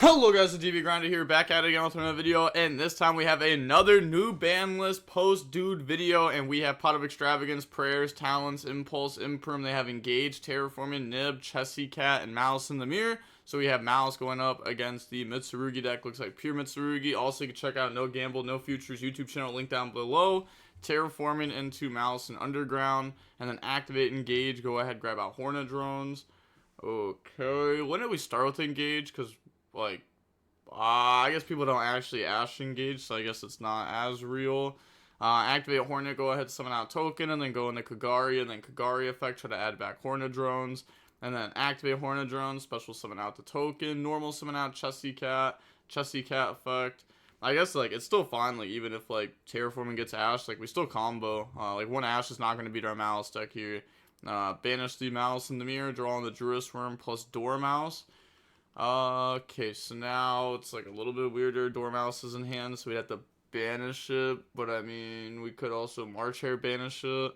Hello guys, it's DB Grinder here, back at it again with another video, and this time we have another new ban list post-dude video, and we have Pot of Extravagance, Prayers, Talents, Impulse, Imperm. They have Engage, Terraforming, Nib, Chessy Cat, and Maliss in the Mirror. So we have Maliss going up against the Mitsurugi deck, looks like pure Mitsurugi. Also, you can check out No Gamble, No Futures YouTube channel, link down below. Terraforming into Maliss and Underground, and then activate Engage, go ahead, grab out Hornet Drones. Okay, when did we start with Engage? Because like, I guess people don't actually Ash Engage, so I guess it's not as real. Activate Hornet, go ahead, summon out Token, and then go into Kagari, and then Kagari effect, try to add back Hornet Drones. And then activate Hornet Drones, special summon out the Token, normal summon out Chessy Cat effect. I guess, like, it's still fine, like, even if, like, Terraforming gets Ash, like, we still combo. Like, one Ash is not going to beat our Maliss deck here. Banish the Maliss in the Mirror, draw on the Druid's Worm plus Dormouse. Okay, so now it's like a little bit weirder. Dormouse is in hand, so we'd have to banish it. But I mean, we could also March Hare banish it.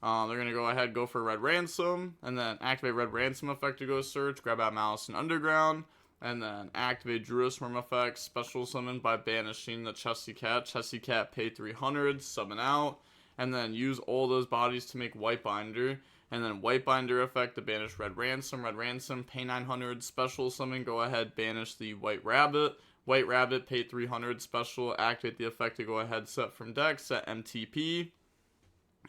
They're gonna go ahead, go for Red Ransom, and then activate Red Ransom effect to go search. Grab out Maliss and Underground, and then activate Druid's Worm effect. Special summon by banishing the Chessy Cat. Chessy Cat, pay 300, summon out, and then use all those bodies to make White Binder. And then White Binder effect to banish Red Ransom, pay 900, special summon, go ahead, banish the White Rabbit, pay 300, special, activate the effect to go ahead, set from deck, set MTP.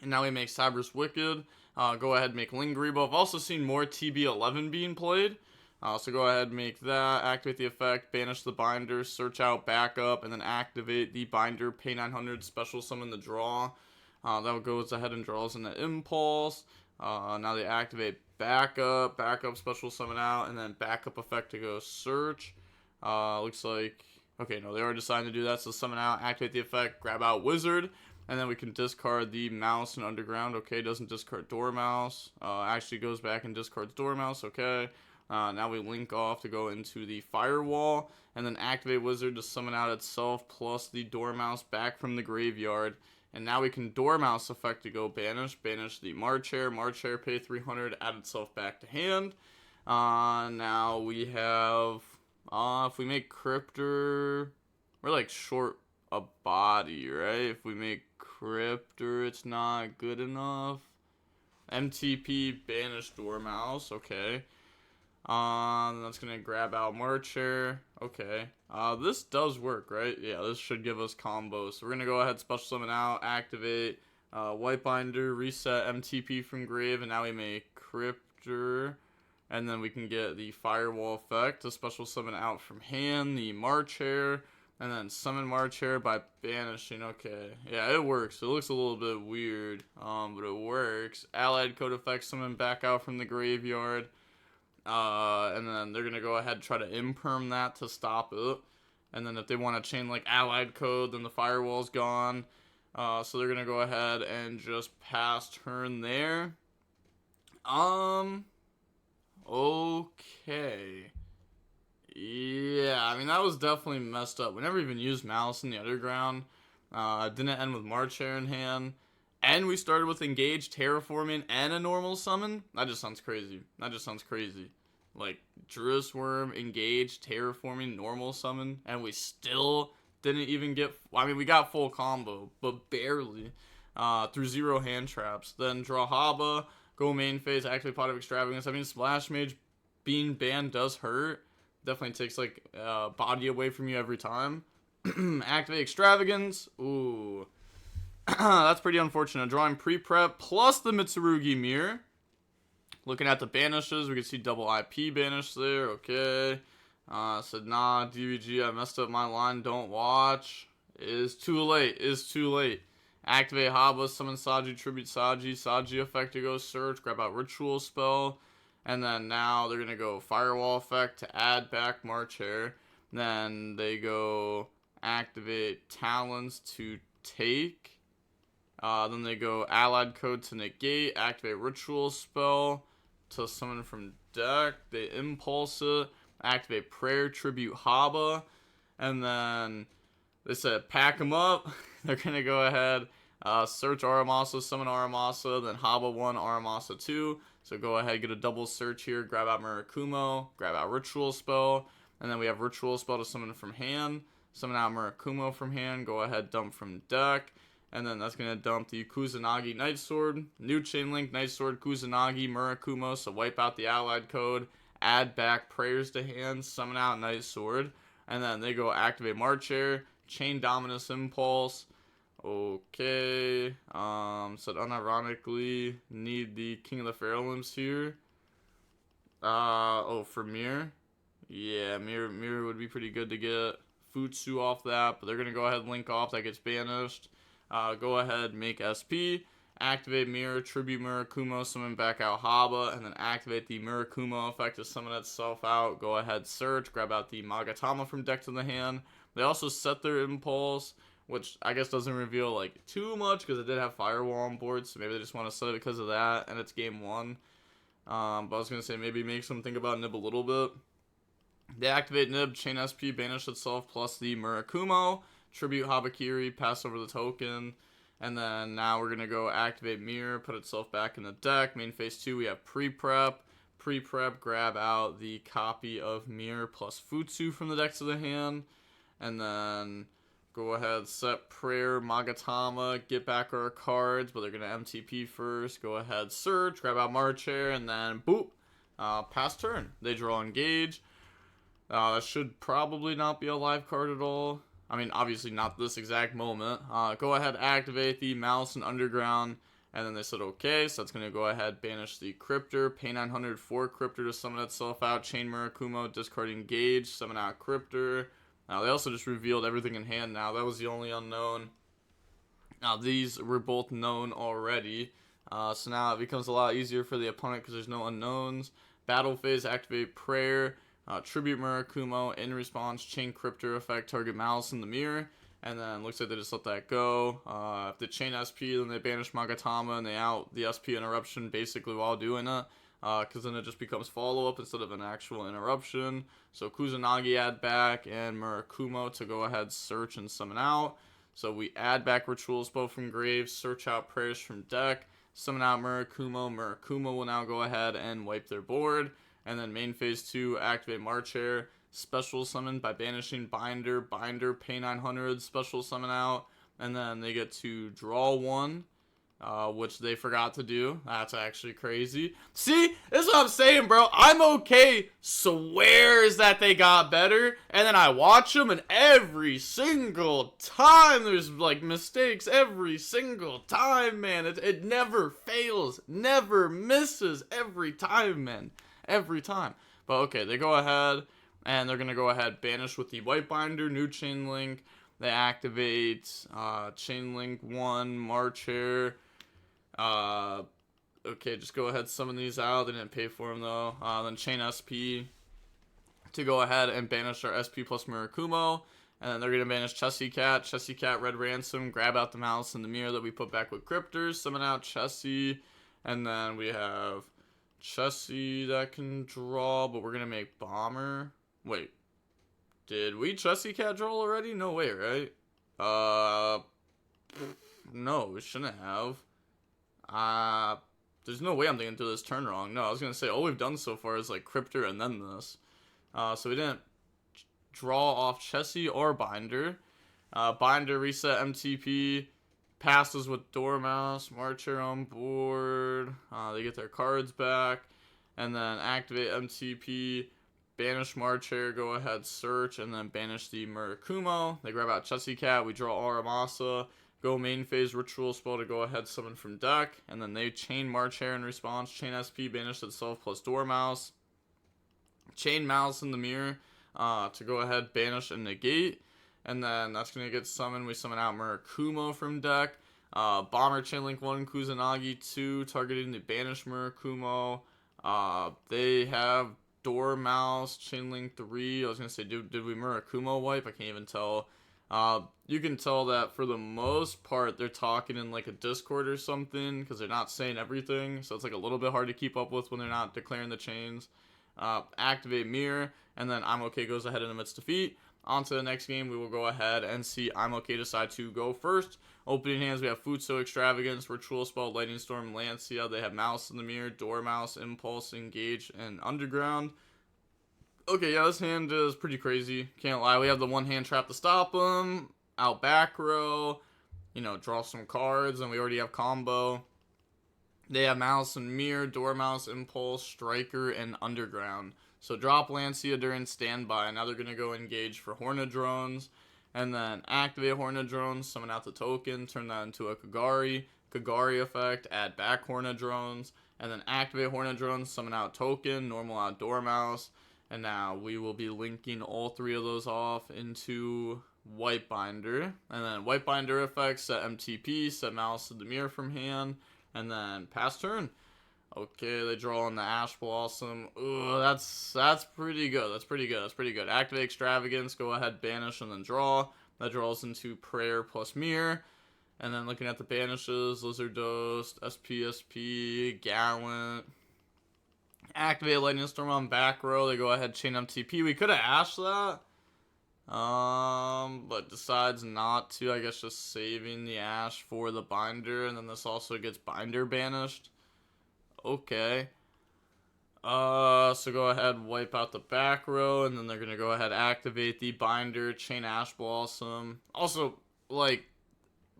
And now we make Cyber's Wicked, go ahead, make Lingribo. I've also seen more TB11 being played, so go ahead, make that, activate the effect, banish the Binder, search out backup, and then activate the Binder, pay 900, special summon the draw. That goes ahead and draws into Impulse. Now they activate backup, special summon out, and then backup effect to go search. Looks like, okay, no, they already decided to do that, so summon out, activate the effect, grab out Wizard, and then we can discard the Maliss and Underground. Okay, doesn't discard Dormouse, actually goes back and discards Dormouse. Okay, now we link off to go into the Firewall, and then activate Wizard to summon out itself, plus the Dormouse back from the graveyard. And now we can Dormouse effect to go banish the March Hare, pay 300, add itself back to hand. Now we have, if we make Cryptor, we're like short a body, right? If we make Cryptor, it's not good enough. MTP, banish Dormouse, okay. That's gonna grab out March Hare. Okay. This does work, right? Yeah, this should give us combos. So we're gonna go ahead, special summon out, activate White Binder, reset MTP from grave, and now we make Cryptor. And then we can get the Firewall effect to special summon out from hand, the March Hare, and then summon March Hare by banishing. Okay. Yeah, it works. It looks a little bit weird, but it works. Allied Code effect, summon back out from the graveyard. And then they're gonna go ahead and try to imperm that to stop it. And then if they want to chain like Allied Code, then the Firewall's gone. So they're gonna go ahead and just pass turn there. Okay. Yeah, I mean, that was definitely messed up. We never even used Maliss in the Underground. Didn't end with March Hare in hand. And we started with Engage, Terraforming, and a normal summon? That just sounds crazy. Like, Druid's Worm, Engage, Terraforming, normal summon, and we still didn't even get... I mean, we got full combo, but barely. Through 0 hand traps. Then draw Haba, go main phase, activate Pot of Extravagance. I mean, Splash Mage being banned does hurt. Definitely takes, like, body away from you every time. Activate Extravagance. Ooh. That's pretty unfortunate. Drawing pre-prep plus the Mitsurugi Mirror. Looking at the banishes, we can see double IP banish there. Okay. Said, nah, DVG, I messed up my line. Don't watch. Is too late. Activate Haba, summon Saji, tribute Saji. Saji effect to go search. Grab out Ritual Spell. And then now they're going to go Firewall effect to add back March Hare. Then they go activate Talents to take. Then they go Allied Code to negate, activate Ritual Spell to summon from deck. They impulse it, activate Prayer, tribute Haba, and then they said pack them up. They're gonna go ahead, search Aramasa, summon Aramasa, then Haba 1, Aramasa 2. So go ahead, get a double search here, grab out Murakumo, grab out Ritual Spell, And then we have Ritual Spell to summon from hand. Summon out Murakumo from hand. Go ahead, dump from deck. And then that's going to dump the Kusanagi Night Sword. New Chain Link Night Sword Kusanagi Murakumo. So wipe out the allied code. Add back Prayers to hand. Summon out Night Sword. And then they go activate March Air. Chain Dominus Impulse. Okay. So unironically need the King of the Feral Imps here. For Mirror. Yeah, Mirror would be pretty good to get Futsu off that, but they're going to go ahead and link off. That gets banished. Go ahead, make SP. Activate Mirror, Tribute Murakumo, summon back out Haba, and then activate the Murakumo effect to summon itself out. Go ahead, search, grab out the Magatama from deck to the hand. They also set their Impulse, which I guess doesn't reveal like too much because it did have Firewall on board, so maybe they just want to set it because of that, and it's game 1. But I was going to say maybe make some think about Nib a little bit. They activate Nib, Chain SP, banish itself, plus the Murakumo, Tribute Habakiri, pass over the token, and then now we're going to go activate Mirror, put itself back in the deck. Main phase 2, we have Pre-Prep. Pre-Prep, grab out the copy of Mirror plus Futsu from the deck to the hand, and then go ahead, set Prayer, Magatama, get back our cards, but they're going to MTP first. Go ahead, search, grab out March Air, and then boop, pass turn. They draw Engage. That should probably not be a live card at all. I mean, obviously not this exact moment. Go ahead, activate the Maliss and Underground, and then they said okay, so that's going to go ahead, banish the Cryptor, pay 900 for Cryptor to summon itself out, chain Murakumo, discard Engage, summon out Cryptor. They also just revealed everything in hand now. That was the only unknown. These were both known already, so now it becomes a lot easier for the opponent because there's no unknowns. Battle phase, activate Prayer. Tribute Murakumo, in response, chain Cryptor effect, target Maliss in the Mirror, and then looks like they just let that go. If they chain SP, then they banish Magatama, and they out the SP interruption basically while doing it, because then it just becomes follow-up instead of an actual interruption. So Kusanagi add back, and Murakumo to go ahead, search, and summon out. So we add back Ritual Spell from grave, search out Prayers from deck, summon out Murakumo. Murakumo will now go ahead and wipe their board. And then main phase 2, activate March Air, special summon by banishing Binder, pay 900, special summon out, and then they get to draw 1, which they forgot to do. That's actually crazy. See, this is what I'm saying, bro. I'm okay, swears that they got better, and then I watch them, and every single time there's like mistakes, every single time, man. It never fails, never misses, every time, man. Every time. But okay, they go ahead and they're gonna go ahead banish with the White Binder, new Chain Link. They activate Chain Link 1, March Air. Okay, just go ahead, summon these out. They didn't pay for them though. Then Chain SP to go ahead and banish our SP plus Murakumo. And then they're gonna banish Chessie Cat, Red Ransom, grab out the Maliss in the Mirror that we put back with Cryptors, summon out Chessie, and then we have Chessie that can draw, but we're gonna make Bomber. Wait, did we Chessie Cat draw already? No way, right? No, we shouldn't have. There's no way I'm thinking through this turn wrong. No, I was gonna say all we've done so far is like Cryptor and then this. So we didn't draw off Chessie or Binder. Binder reset MTP. Passes with Dormouse, March Air on board, they get their cards back, and then activate MTP, banish March Air, go ahead, search, and then banish the Murakumo. They grab out Chessie Cat, we draw Aramasa, go main phase Ritual Spell to go ahead, summon from deck, and then they chain March Air in response, chain SP, banish itself plus Dormouse, chain Maliss in the Mirror to go ahead, banish and negate. And then that's going to get summoned. We summon out Murakumo from deck. Bomber Chainlink 1, Kusanagi 2, targeting the banished Murakumo. They have Dormouse, Chainlink 3. I was going to say, did we Murakumo wipe? I can't even tell. You can tell that for the most part, they're talking in like a Discord or something, because they're not saying everything. So it's like a little bit hard to keep up with when they're not declaring the chains. Activate Mirror, and then I'm okay goes ahead and admits defeat. On to the next game, we will go ahead and see I'm okay decide to go first. Opening hands, we have Futsu Extravagance, Ritual Spell, Lightning Storm, Lancia. They have Maliss in the Mirror, Dormouse, Impulse, Engage, and Underground. Okay, yeah, this hand is pretty crazy. Can't lie. We have the one hand trap to stop him. Out back row. You know, draw some cards, and we already have combo. They have Maliss and Mirror, Dormouse, Impulse, Striker, and Underground. So drop Lancia during standby. Now they're going to go engage for Hornadrones. And then activate Hornadrones, summon out the token, turn that into a Kagari. Kagari effect, add back Hornadrones. And then activate Hornadrones, summon out token, normal out Dormouse. And now we will be linking all three of those off into White Binder. And then White Binder effects, set MTP, set Maliss to the Mirror from hand. And then pass turn. Okay, they draw on the Ash Blossom. Ooh, that's pretty good. That's pretty good. Activate Extravagance, go ahead, banish, and then draw. That draws into Prayer plus Mirror. And then looking at the banishes, Lizard Dose, SPSP, Gallant. Activate Lightning Storm on back row. They go ahead, chain MTP. We could have ashed that. But decides not to. I guess just saving the Ash for the binder, and then this also gets binder banished. Okay. So go ahead, wipe out the back row, and then they're gonna go ahead, activate the binder, chain Ash Blossom. Also, like,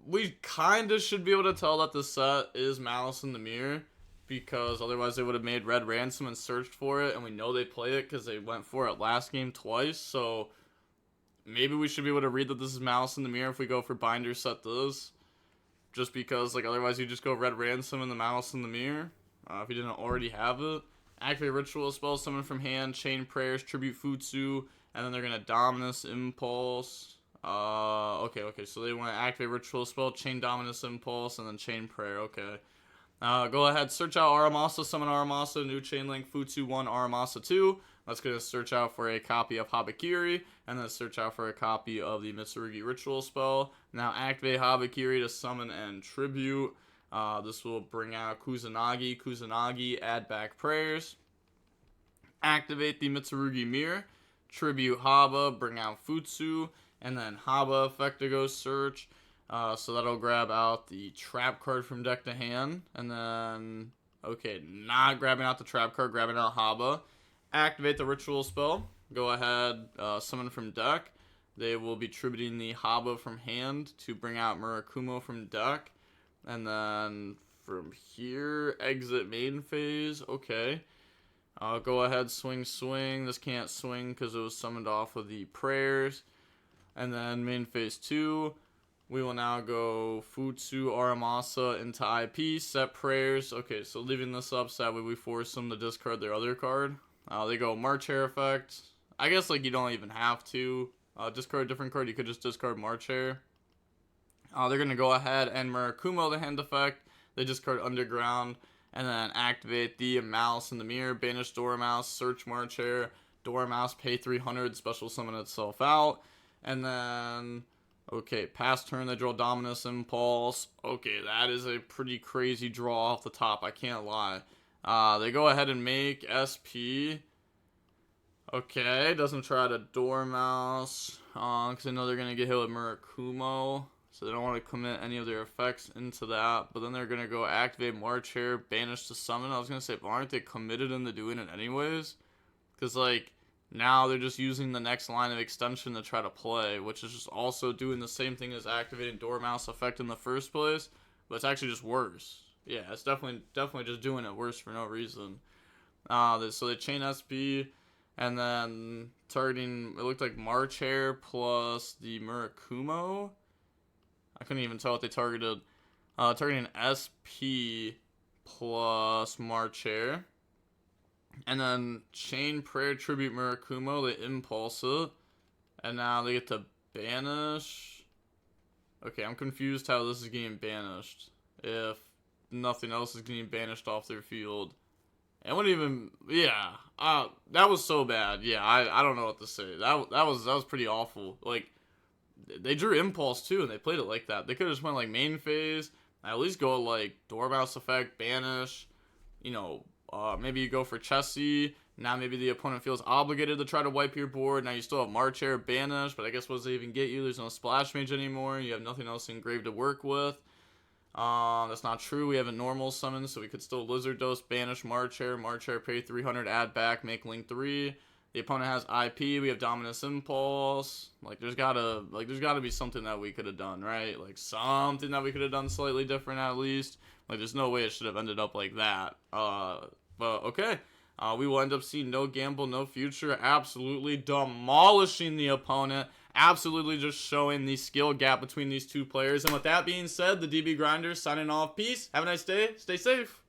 we kind of should be able to tell that the set is Maliss in the Mirror, because otherwise they would have made Red Ransom and searched for it, and we know they play it because they went for it last game twice, so maybe we should be able to read that this is Maliss in the Mirror if we go for binder set this. Just because, like, otherwise you just go Red Ransom and the Maliss in the Mirror. If you didn't already have it. Activate Ritual Spell, summon from hand, Chain Prayers, Tribute Futsu, and then they're going to Dominus Impulse. Okay, so they want to activate Ritual Spell, Chain Dominus Impulse, and then Chain Prayer, okay. Go ahead, search out Aramasa, summon Aramasa, new Chain Link, Futsu 1, Aramasa 2. That's going to search out for a copy of Habakiri, and then search out for a copy of the Mitsurugi Ritual Spell. Now activate Habakiri to summon and tribute. This will bring out Kusanagi, add back Prayers. Activate the Mitsurugi Mirror, tribute Haba, bring out Futsu, and then Haba effect to go search. So that'll grab out the trap card from deck to hand, and then, okay, not grabbing out the trap card, grabbing out Haba. Activate the Ritual Spell, go ahead, summon from deck. They will be tributing the Haba from hand to bring out Murakumo from deck. And then from here, exit main phase. Okay. Go ahead, swing. This can't swing because it was summoned off of the prayers. And then main phase 2. We will now go Futsu Aramasa into IP, set prayers. Okay, so leaving this up so that way we force them to discard their other card. They go March Hare effect. I guess, like, you don't even have to discard a different card. You could just discard March Hare. They're going to go ahead and Murakumo the hand effect. They discard Underground. And then activate the Maliss in the Mirror. Banish Dormouse. Search March Hare. Dormouse, pay 300. Special summon itself out. And then, okay, pass turn. They draw Dominus Impulse. Okay, that is a pretty crazy draw off the top. I can't lie. They go ahead and make SP. Okay, doesn't try to Dormouse. Because I know they're going to get hit with Murakumo. So they don't want to commit any of their effects into that. But then they're going to go activate March Hare, banish to summon. I was going to say, but aren't they committed into doing it anyways? Because, like, now they're just using the next line of extension to try to play, which is just also doing the same thing as activating Dormouse effect in the first place. But it's actually just worse. Yeah, it's definitely just doing it worse for no reason. So they chain SB, and then targeting, it looked like March Hare plus the Murakumo. I couldn't even tell what they targeted. Targeting SP plus March Hare. And then Chain Prayer Tribute Murakumo. They impulse it. And now they get to banish. Okay, I'm confused how this is getting banished. If nothing else is getting banished off their field. It wouldn't even... Yeah. That was so bad. Yeah, I don't know what to say. That was pretty awful. Like, they drew Impulse too, and they played it like that. They could have just went like main phase, at least go like Dormouse effect, banish, you know, maybe you go for Chessie. Now maybe the opponent feels obligated to try to wipe your board. Now you still have March Hare, banish, but I guess what does they even get you? There's no Splash Mage anymore. You have nothing else engraved to work with. That's not true. We have a normal summon, so we could still Lizard Dose, banish March Hare, pay 300, add back, make Link 3. The opponent has IP. We have Dominus Impulse. Like, there's gotta be something that we could have done, right? Like, something that we could have done slightly different at least. Like, there's no way it should have ended up like that. But okay. We will end up seeing no gamble, no future. Absolutely demolishing the opponent. Absolutely just showing the skill gap between these two players. And with that being said, the DB Grinders signing off. Peace. Have a nice day. Stay safe.